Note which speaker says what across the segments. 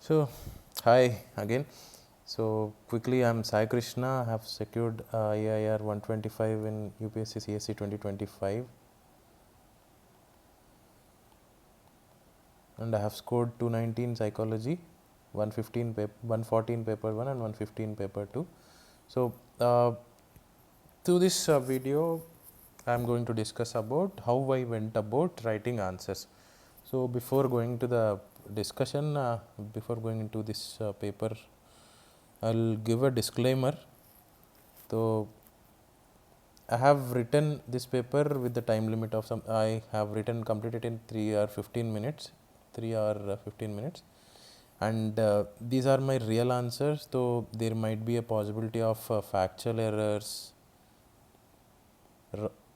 Speaker 1: So, hi again. So, quickly, I'm Sai Krishna. I have secured AIR 125 in UPSC CSC 2025, and I have scored 219 psychology, 114 paper 1 and 115 paper 2. So, through this video, I'm going to discuss about how I went about writing answers. So, before going to the discussion, before going into this paper, I'll give a disclaimer. So, I have written this paper with the time limit of I have written completed in 3 or 15 minutes, 3 or 15 minutes, and these are my real answers. So there might be a possibility of factual errors,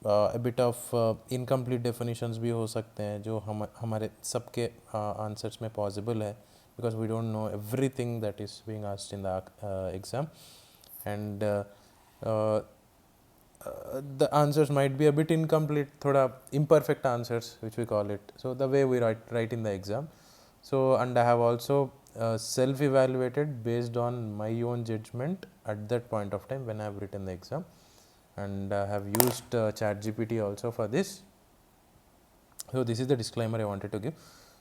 Speaker 1: a bit of incomplete definitions भी हो सकते हैं जो हमारे सबके answers में possible है, because we don't know everything that is being asked in the exam, and the answers might be a bit incomplete, thoda imperfect answers which we call it. So the way we write in the exam. So, and I have also self evaluated based on my own judgment at that point of time when I have written the exam, and I have used ChatGPT also for this. So this is the disclaimer I wanted to give.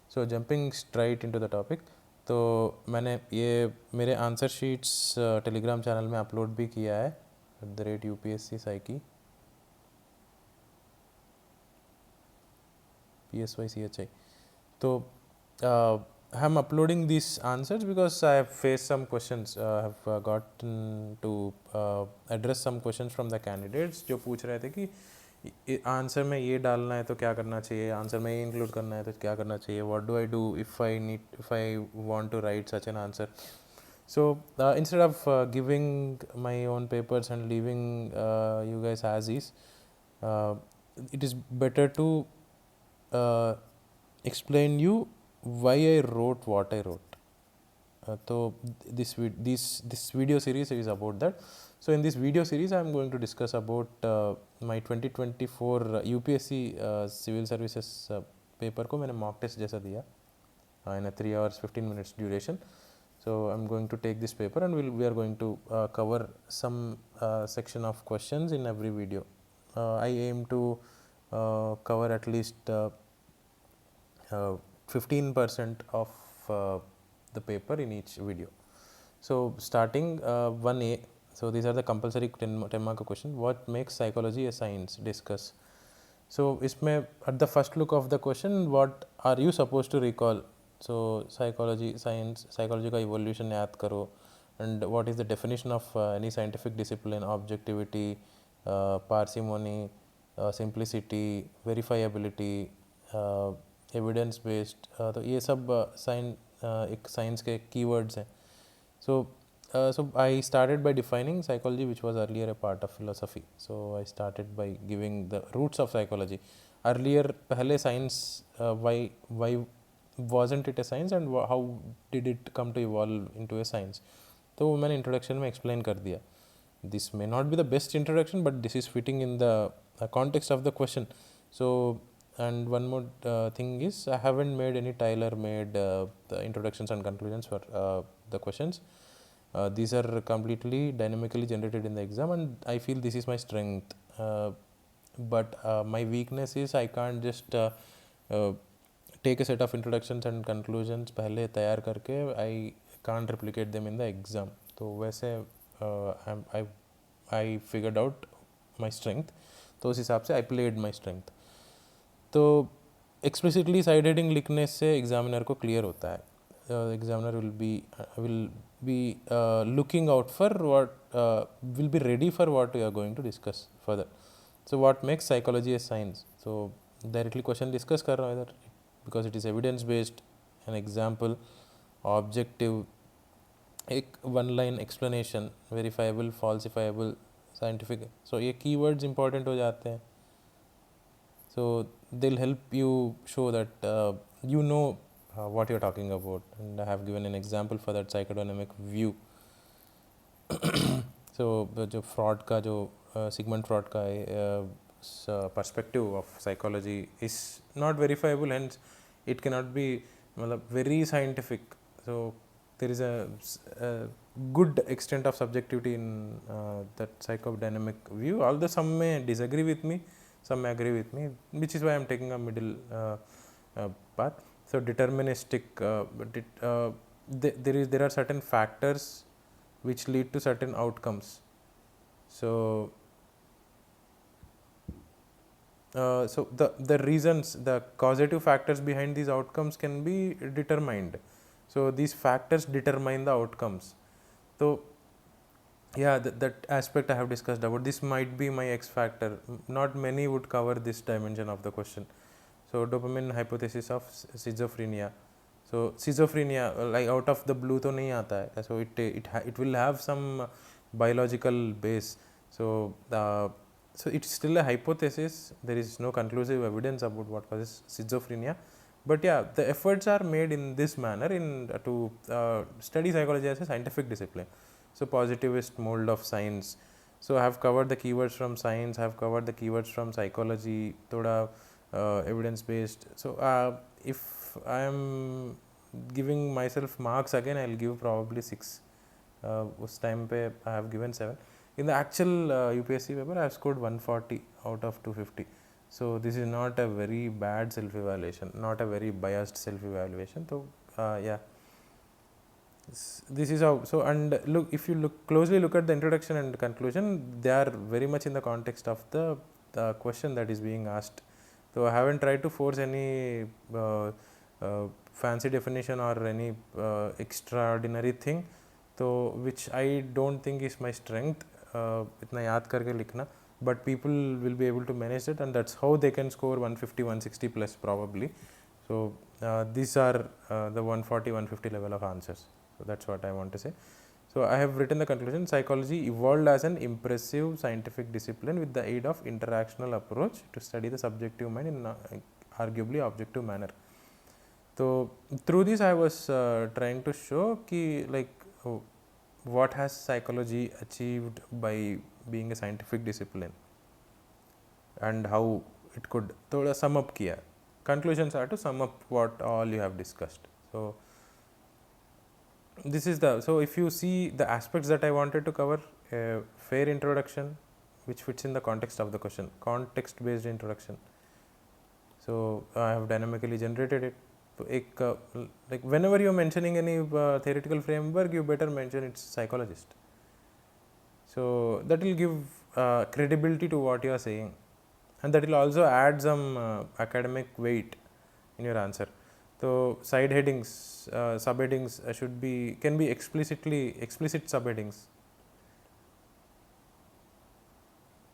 Speaker 1: So jumping straight into the topic, तो मैंने ये मेरे answer sheets Telegram channel में upload भी किया है @UPSC Psyche PSYCHI. So I'm uploading these answers because I have faced some questions. I have gotten to address some questions from the candidates जो पूछ रहे थे कि आंसर में ये डालना है तो क्या करना चाहिए, आंसर में ये इंक्लूड करना है तो क्या करना चाहिए, what do I do if I want to write such an answer. So instead of giving my own papers and leaving you guys as is, it is better to explain you why I wrote what I wrote. So this video series is about that. So in this video series I am going to discuss about my 2024 UPSC civil services paper को मैंने mock test जैसा दिया in a 3 hours 15 minutes duration. So I'm going to take this paper and we are going to cover some section of questions in every video. I aim to cover at least 15% of the paper in each video. So starting 1A, so these are the compulsory 10 mark question. What makes psychology a science? Discuss. So इसमें at the first look of the question, what are you supposed to recall? So psychology, science, psychology का evolution याद करो, and what is the definition of any scientific discipline? Objectivity, parsimony, simplicity, verifiability, evidence based, तो ये सब एक science के keywords हैं. So I started by defining psychology, which was earlier a part of philosophy. So I started by giving the roots of psychology. Earlier पहले science, why wasn't it a science and how did it come to evolve into a science? तो मैंने introduction में explain कर दिया. This may not be the best introduction, but this is fitting in the context of the question. So, and one more thing is, I haven't made any tailor-made the introductions and conclusions for the questions. These are completely dynamically generated in the exam, and I feel this is my strength. But my weakness is I can't just take a set of introductions and conclusions पहले तैयार करके I can't replicate them in the exam. तो वैसे I figured out my strength. तो उस हिसाब से I played my strength. तो एक्सप्लिसिटली साइड हेडिंग लिखने से एग्जामिनर को क्लियर होता है. Examiner will be looking out for what will be ready for what we are going to discuss further. So what makes psychology a science. So directly question discuss कर रहा हूँ इधर, because it is evidence based, an example, objective, एक one line explanation, verifiable, falsifiable, scientific. So ये keywords important हो जाते हैं. So they'll help you show that you know what you're talking about, and I have given an example for that psychodynamic view. So जो fraud का जो Sigmund Freud का perspective of psychology is not verifiable, hence it cannot be मतलब very scientific. So there is a good extent of subjectivity in that psychodynamic view, although some may disagree with me, some may agree with me, which is why I am taking a middle path. So deterministic, there are certain factors which lead to certain outcomes. So so the reasons, the causative factors behind these outcomes can be determined. So these factors determine the outcomes. So yeah, that aspect I have discussed about. This might be my X factor. Not many would cover this dimension of the question. So dopamine hypothesis of schizophrenia. So schizophrenia, like out of the blue to nahi aata hai. So it will have some biological base. So so it's still a hypothesis. There is no conclusive evidence about what causes schizophrenia. But yeah, the efforts are made in this manner to study psychology as a scientific discipline. So positivist mold of science. So I have covered the keywords from science, I have covered the keywords from psychology, thoda evidence based. So if I am giving myself marks again, I will give probably 6. Us time pe I have given 7. In the actual UPSC paper, I have scored 140 out of 250. So this is not a very bad self-evaluation, not a very biased self-evaluation. So yeah, this is how. So and look, if you closely look at the introduction and conclusion, they are very much in the context of the question that is being asked. So I haven't tried to force any fancy definition or any extraordinary thing, so which I don't think is my strength. इतना याद करके लिखना, but people will be able to manage it, and that's how they can score 150, 160 plus probably. So these are the 140, 150 level of answers. So that's what I want to say. So I have written the conclusion: psychology evolved as an impressive scientific discipline with the aid of interactional approach to study the subjective mind in arguably objective manner. So through this I was trying to show ki like what has psychology achieved by being a scientific discipline and how it could thoda sum up kiya. Conclusions are to sum up what all you have discussed. So this is the, so if you see the aspects that I wanted to cover, fair introduction which fits in the context of the question, context based introduction. So I have dynamically generated it. So like whenever you are mentioning any theoretical framework, you better mention it's psychologist. So that will give credibility to what you are saying, and that will also add some academic weight in your answer. So side headings, subheadings can be explicit subheadings.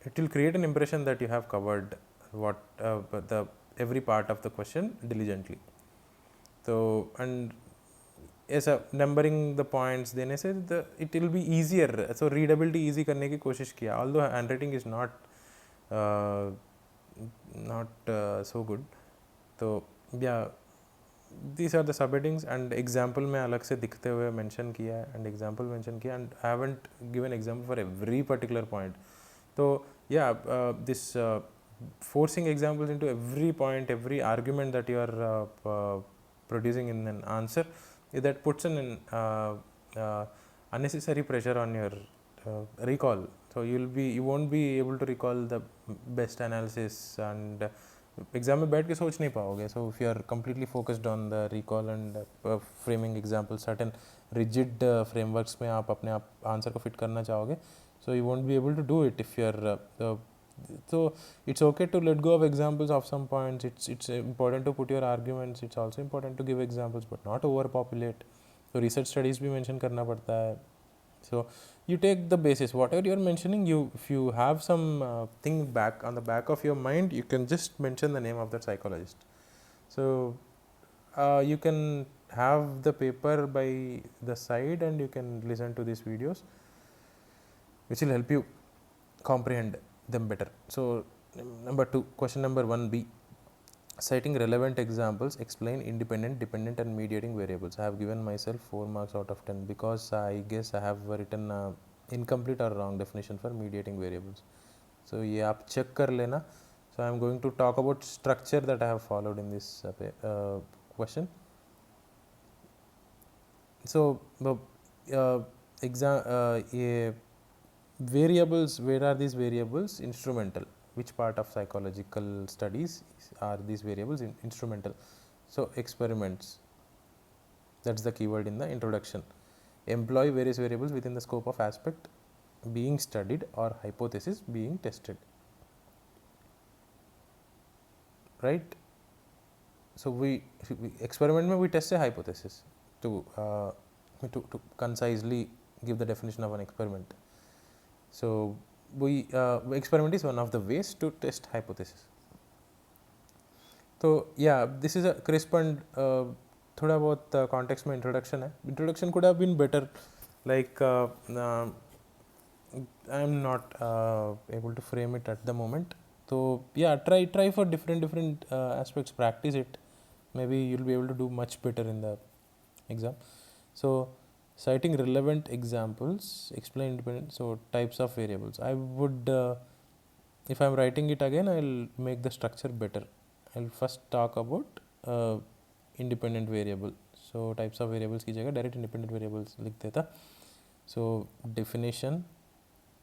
Speaker 1: It will create an impression that you have covered what every part of the question diligently. So and as a numbering the points, then I said it will be easier. So readability easy करने की कोशिश किया. Although handwriting is not so good. So yeah, these are the subheadings, and example में अलग से दिखते हुए mention किया है, and example mention किया, and I haven't given example for every particular point. So yeah, this forcing examples into every point, every argument that you are producing in an answer, that puts an unnecessary pressure on your recall. So you won't be able to recall the best analysis, and exam में बैठ के सोच नहीं पाओगे. So if you are completely focused on the recall and framing examples, certain rigid frameworks में आप अपने आप आंसर को फिट करना चाहोगे, so you won't be able to do it if you are so it's okay to let go of examples of some points. It's important to put your arguments. It's also important to give examples, but not overpopulate. So research studies भी mention करना पड़ता है. So you take the basis, whatever you are mentioning, if you have some thing back on the back of your mind, you can just mention the name of that psychologist. So you can have the paper by the side, and you can listen to these videos, which will help you comprehend them better. So number 2, question number 1b, citing relevant examples, explain independent, dependent and mediating variables. I have given myself 4 marks out of 10 because I guess I have written incomplete or wrong definition for mediating variables. So ये आप check कर लेना. So I am going to talk about structure that I have followed in this question. So ये variables, where are these variables? Instrumental. Which part of psychological studies are these variables? Instrumental. So experiments, that's the keyword in the introduction. Employ various variables within the scope of aspect being studied or hypothesis being tested, right? So we experiment में we test a hypothesis to concisely give the definition of an experiment. So we experiment is one of the ways to test hypothesis. So yeah, this is a crisp and थोड़ा बहुत context में introduction है. Introduction could have been better, like I am not able to frame it at the moment. So yeah, try for different aspects, practice it. Maybe you'll be able to do much better in the exam. So citing relevant examples, explain independent. So types of variables. I would, if I'm writing it again, I'll make the structure better. I'll first talk about independent variable. So types of variables की जगह direct independent variables लिख देता. So definition,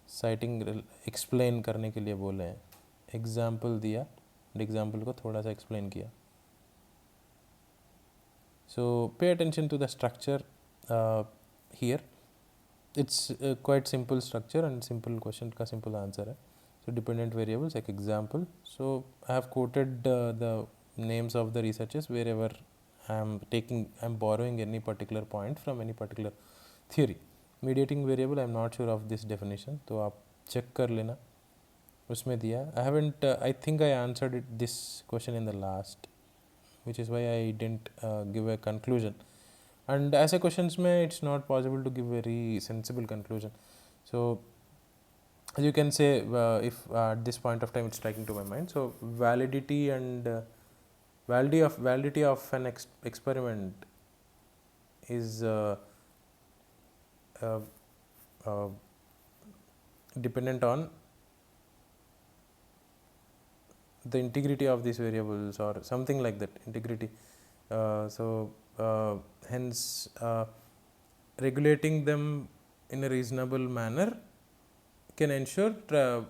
Speaker 1: citing, explain करने के लिए बोले हैं, example दिया, example को थोड़ा सा explain किया. So pay attention to the structure here. It's quite simple structure and simple question का simple answer है. So dependent variables like example. So I have quoted the names of the researchers wherever I'm borrowing any particular point from any particular theory. Mediating variable, I'm not sure of this definition, तो आप check कर लेना, उसमें दिया. I haven't, I think I answered it, this question in the last, which is why I didn't give a conclusion. And as a questions mein, it's not possible to give a very sensible conclusion. So as you can say, if at this point of time it's striking to my mind. So validity and validity of an experiment is dependent on the integrity of these variables or something like that, integrity. Hence regulating them in a reasonable manner can ensure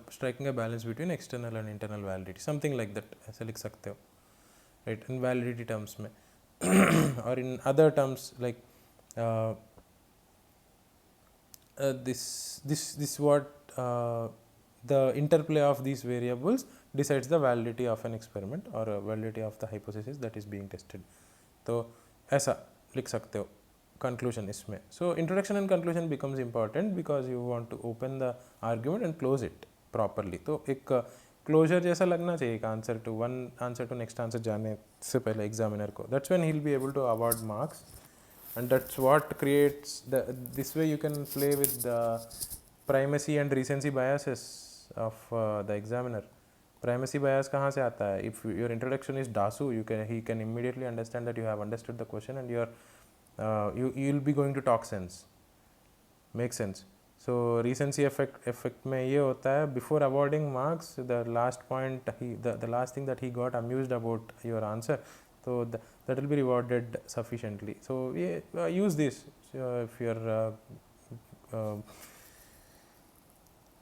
Speaker 1: striking a balance between external and internal validity, something like that. ऐसे लिख सकते हो, right? In validity terms में or in other terms like this what the interplay of these variables decides the validity of an experiment or validity of the hypothesis that is being tested. तो ऐसा लिख सकते हो conclusion इसमें. So introduction and conclusion becomes important because you want to open the argument and close it properly. तो एक closure जैसा लगना चाहिए एक answer to one answer to next answer जाने से पहले examiner को. That's when he'll be able to award marks, and that's what creates this way you can play with the primacy and recency biases of the examiner. Primacy bias कहाँ से आता है? If your introduction is DASU, he can immediately understand that you have understood the question and you'll be going to talk sense, make sense. So recency effect में ये होता है, before awarding marks, the last point the last thing that he got amused about your answer, so that will be rewarded sufficiently. So yeah, use this if you're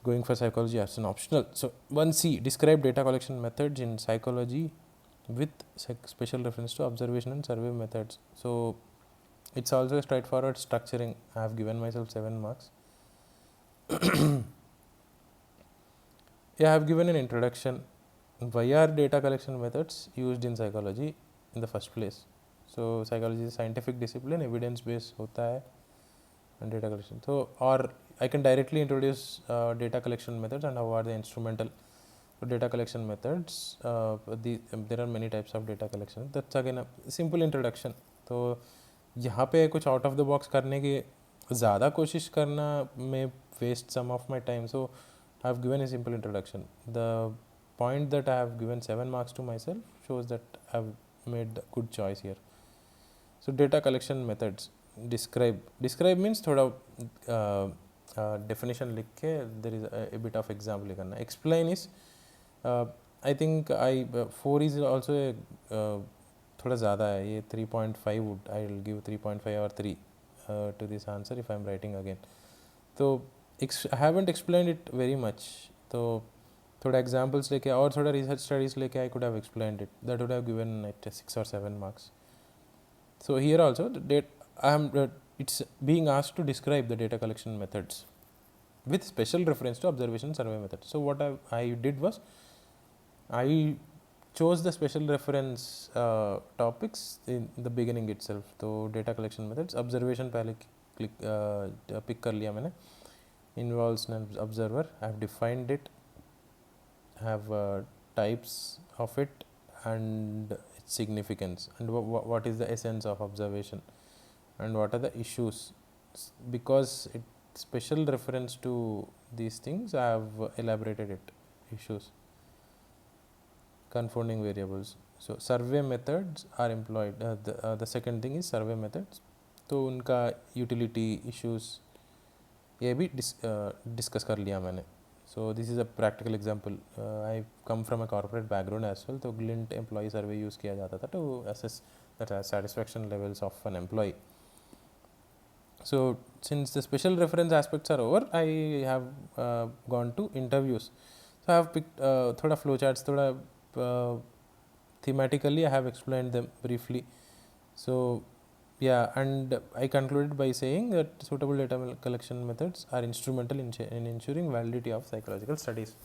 Speaker 1: going for psychology as an optional. So 1C, describe data collection methods in psychology with special reference to observation and survey methods. So it's also a straightforward structuring. I have given myself 7 marks. Yeah, I have given an introduction. Why are data collection methods used in psychology in the first place? So psychology is a scientific discipline, evidence based hota hai, and data collection. So or I can directly introduce data collection methods and how are they instrumental. So data collection methods, there are many types of data collection. That's again a simple introduction. तो यहाँ पे कुछ out of the box करने की ज़्यादा कोशिश करना may waste some of my time. So I have given a simple introduction. The point that I have given 7 marks to myself shows that I have made a good choice here. So data collection methods. Describe means थोड़ा definition लिख के there is a bit of example करना. Explain is I think 4 is also a थोड़ा ज़्यादा है, ये 3.5 would I will give 3.5 or 3 to this answer if I'm writing again. So I haven't explained it very much. So थोड़ा examples लेके और थोड़ा research studies लेके I could have explained it. That would have given it 6 or 7 marks. So here also it's being asked to describe the data collection methods with special reference to observation survey method. So what I did was I chose the special reference topics in the beginning itself. So data collection methods, observation पहले pick कर लिया मैंने. Involves an observer. I have defined it. Have types of it and its significance, and what is the essence of observation, and what are the issues. Because it special reference to these things, I have elaborated it. Issues, confounding variables. So survey methods are employed. The second thing is survey methods. तो उनका utility issues ये भी discuss कर लिया मैंने. So this is a practical example. I come from a corporate background as well. तो Glint employee survey use किया जाता था to assess the satisfaction levels of an employee. So since the special reference aspects are over, I have gone to interviews. So I have picked थोड़ा flowcharts, थोड़ा thematically I have explained them briefly. So yeah, and I concluded by saying that suitable data collection methods are instrumental in ensuring validity of psychological studies.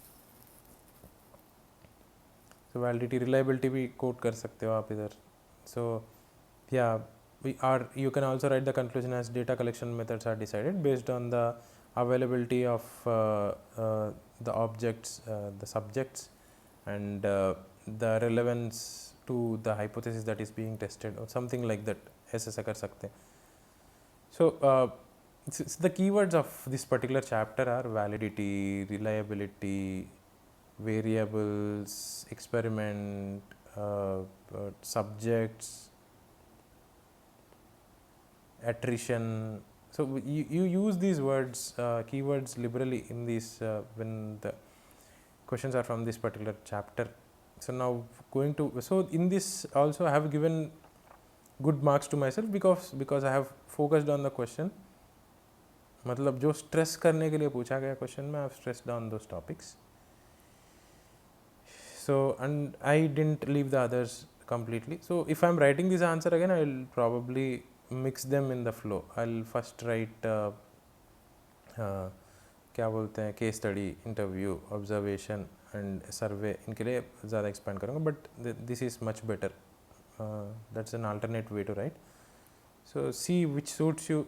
Speaker 1: So validity, reliability भी quote कर सकते हो आप इधर. So yeah, you can also write the conclusion as data collection methods are decided based on the availability of the objects, the subjects, and the relevance to the hypothesis that is being tested, or something like that. ऐसा कर सकते हैं. So the keywords of this particular chapter are validity, reliability, variables, experiment, subjects, attrition. So you use these words, keywords liberally in these when the questions are from this particular chapter. So now so in this also I have given good marks to myself because I have focused on the question. मतलब जो stress करने के लिए पूछा गया question में I have stressed on those topics. So and I didn't leave the others completely. So if I am writing this answer again, I will probably mix them in the flow. I'll first write क्या बोलते हैं case study, interview, observation and survey. इनके लिए ज़्यादा expand करूँगा, but this is much better. That's an alternate way to write. So see which suits you.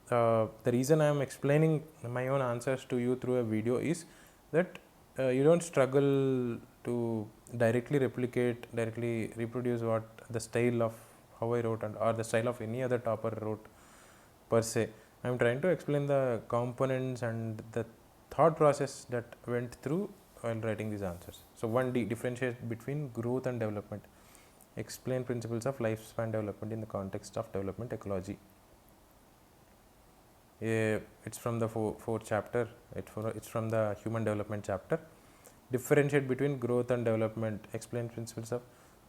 Speaker 1: The reason I am explaining my own answers to you through a video is that you don't struggle to directly reproduce what the style of how I wrote or the style of any other topper wrote per se. I am trying to explain the components and the thought process that went through while writing these answers. So 1D, differentiate between growth and development. Explain principles of lifespan development in the context of development ecology. It's from the fourth chapter. It's from the human development chapter. Differentiate between growth and development. Explain principles of.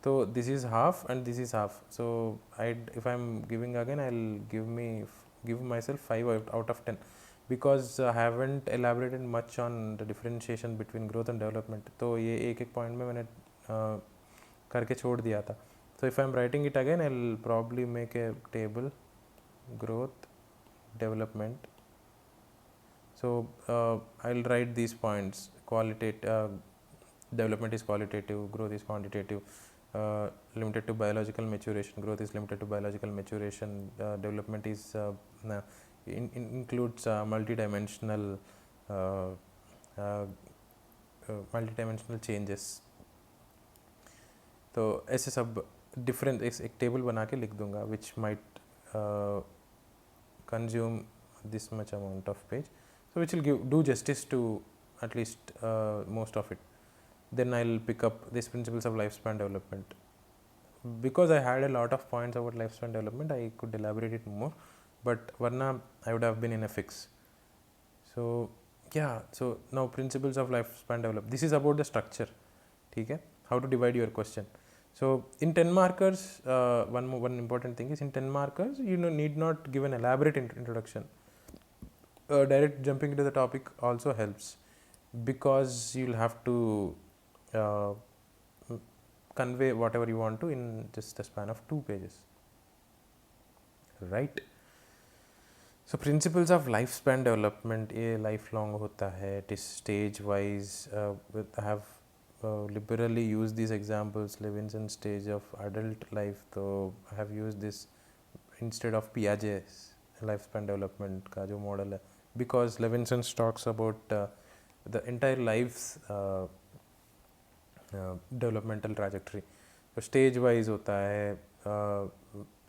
Speaker 1: So this is half and this is half. So if I'm giving again, I'll give myself 5 out of 10 because I haven't elaborated much on the differentiation between growth and development. तो ये एक point में मैंने करके छोड़ दिया था. So if I'm writing it again, I'll probably make a table, growth, development. So I'll write these points. Development is qualitative, growth is quantitative, limited to biological maturation, growth is limited to biological maturation, development is includes multidimensional changes. तो ऐसे सब different एक table बना के लिख दूँगा which might consume this much amount of page, so which will do justice to at least most of it. Then I'll pick up these principles of lifespan development. Because I had a lot of points about lifespan development, I could elaborate it more, but varna I would have been in a fix. So yeah, so now principles of lifespan development. This is about the structure. ठीक है, how to divide your question. So in 10 markers, one important thing is in 10 markers, you need not give an elaborate introduction. Direct jumping into the topic also helps, because you'll have to uh, convey whatever you want to in just a span of 2 pages, right? So principles of lifespan development ये lifelong होता है, it is stage wise. I have liberally used these examples. Levinson's stage of adult life, so I have used this instead of Piaget's lifespan development का जो model है, because Levinson talks about the entire life's developmental trajectory. So stage wise होता है,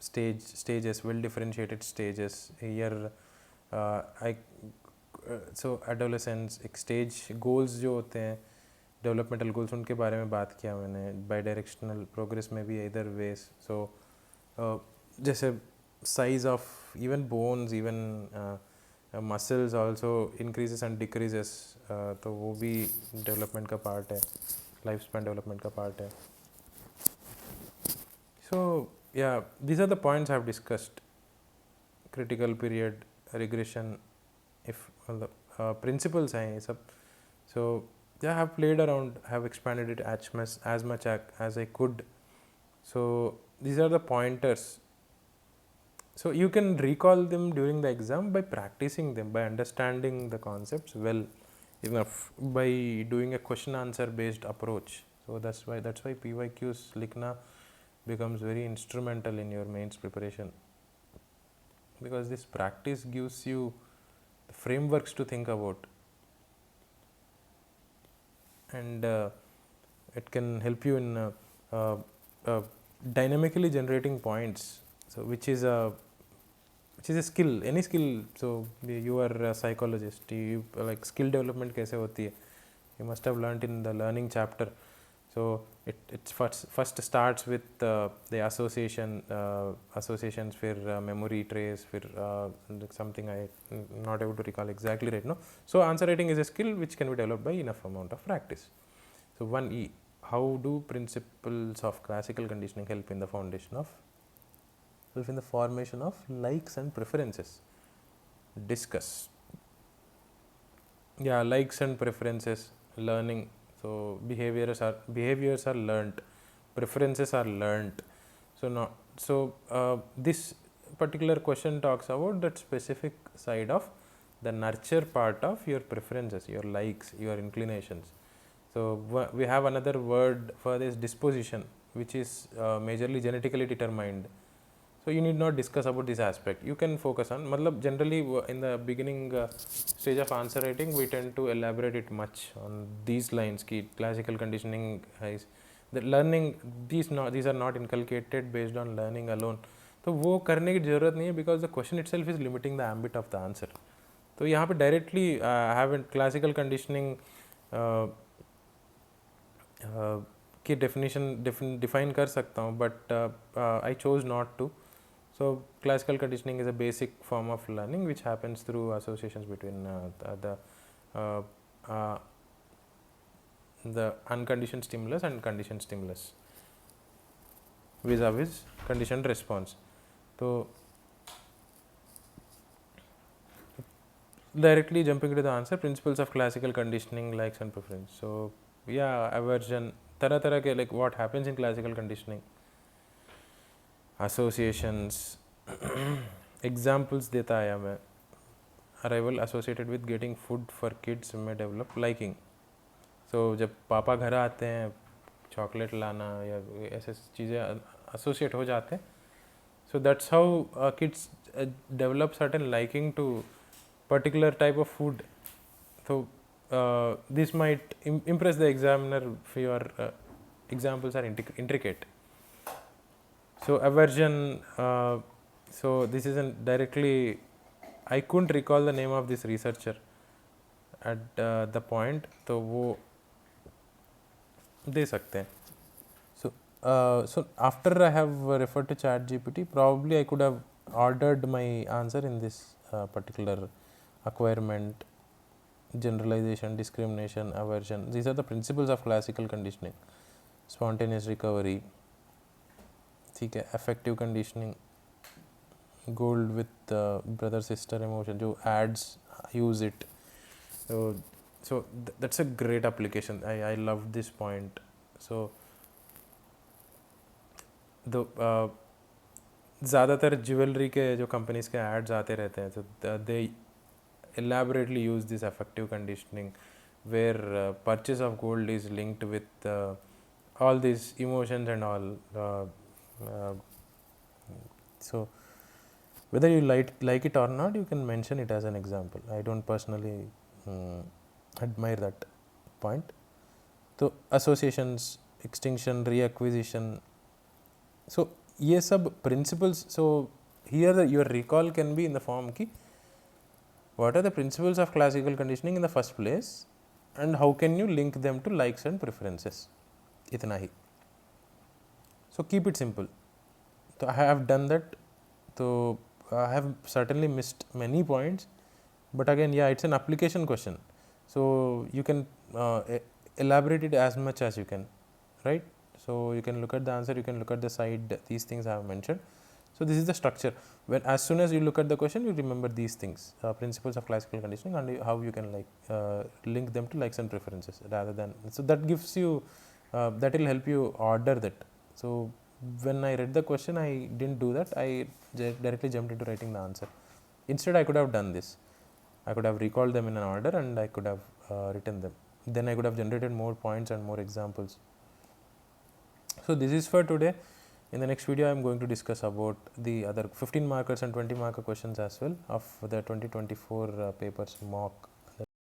Speaker 1: stages, well differentiated stages. Here so adolescence, एक stage goals जो होते हैं, developmental goals, उनके बारे में बात किया मैंने. बाई डायरेक्शनल प्रोग्रेस में भी इधर वेज. सो जैसे size of even bones, even muscles also increases and decreases, तो वो भी डेवलपमेंट का पार्ट है, लाइफ स्पैन डेवलपमेंट का पार्ट है. So yeah, these are the points I have discussed. Critical period, regression, if the principles हैं ये सब. So yeah, I have played around, have expanded it as much as I could. So these are the pointers. So you can recall them during the exam by practicing them, by understanding the concepts well enough, by doing a question answer based approach. So that's why PYQs लिखना becomes very instrumental in your mains preparation, because this practice gives you the frameworks to think about, and it can help you in dynamically generating points. So which is a skill, any skill. So you are a psychologist, you like skill development कैसे होती है, you must have learnt in the learning chapter. So it first starts with the associations for memory trace, for something I not able to recall exactly right now. So answer writing is a skill which can be developed by enough amount of practice. So 1E, how do principles of classical conditioning help in the formation of likes and preferences? Discuss. Yeah, likes and preferences, learning. So behaviors are learnt, preferences are learnt. So this particular question talks about that specific side of the nurture part of your preferences, your likes, your inclinations. So we have another word for this, disposition, which is majorly genetically determined. So you need not discuss about this aspect. You can focus on, matlab generally in the beginning stage of answer writing, we tend to elaborate it much on these lines. Ki classical conditioning is the learning, these are not inculcated based on learning alone. तो वो करने की ज़रूरत नहीं है, because the question itself is limiting the ambit of the answer. तो यहाँ पे directly have classical conditioning की definition define कर सकता हूँ, but I chose not to. So classical conditioning is a basic form of learning which happens through associations between the unconditioned stimulus and conditioned stimulus vis-a-vis conditioned response. So directly jumping into the answer, principles of classical conditioning, likes and preference. So yeah, aversion, तरह के, like what happens in classical conditioning, associations. Examples देता आया मैं. Arrival associated with getting food for kids may develop liking. So जब पापा घर आते हैं, चॉकलेट लाना या ऐसे चीज़ें associate हो जाते हैं. So that's how kids develop certain liking to particular type of food. So this might impress the examiner if your examples are intricate. So aversion, so this isn't directly, I couldn't recall the name of this researcher at the point, तो वो दे सकते हैं. So after I have referred to ChatGPT, probably I could have ordered my answer in this particular acquirement, generalization, discrimination, aversion. These are the principles of classical conditioning. Spontaneous recovery, ठीक है. Affective conditioning, gold with brother sister emotion, जो ads use it. So that's a great application. I love this point. So the ज़्यादातर jewellery के जो companies के ads आते रहते हैं, तो दे elaborately use this affective conditioning where purchase of gold is linked with all these emotions and all. So whether you like it or not, you can mention it as an example. I don't personally admire that point. So associations, extinction, reacquisition. So ये सब principles. So here your recall can be in the form ki what are the principles of classical conditioning in the first place and how can you link them to likes and preferences. इतना ही. So keep it simple. So I have done that. So I have certainly missed many points, but again, yeah, it's an application question. So you can elaborate it as much as you can, right? So you can look at the answer, you can look at the side, these things I have mentioned. So this is the structure. When as soon as you look at the question, you remember these things, principles of classical conditioning, and how you can link them to likes and preferences rather than. So that gives you, that will help you order that. So when I read the question, I didn't do that. I directly jumped into writing the answer. Instead, I could have done this. I could have recalled them in an order and I could have written them. Then I could have generated more points and more examples. So this is for today. In the next video, I am going to discuss about the other 15 markers and 20 marker questions as well of the 2024 papers mock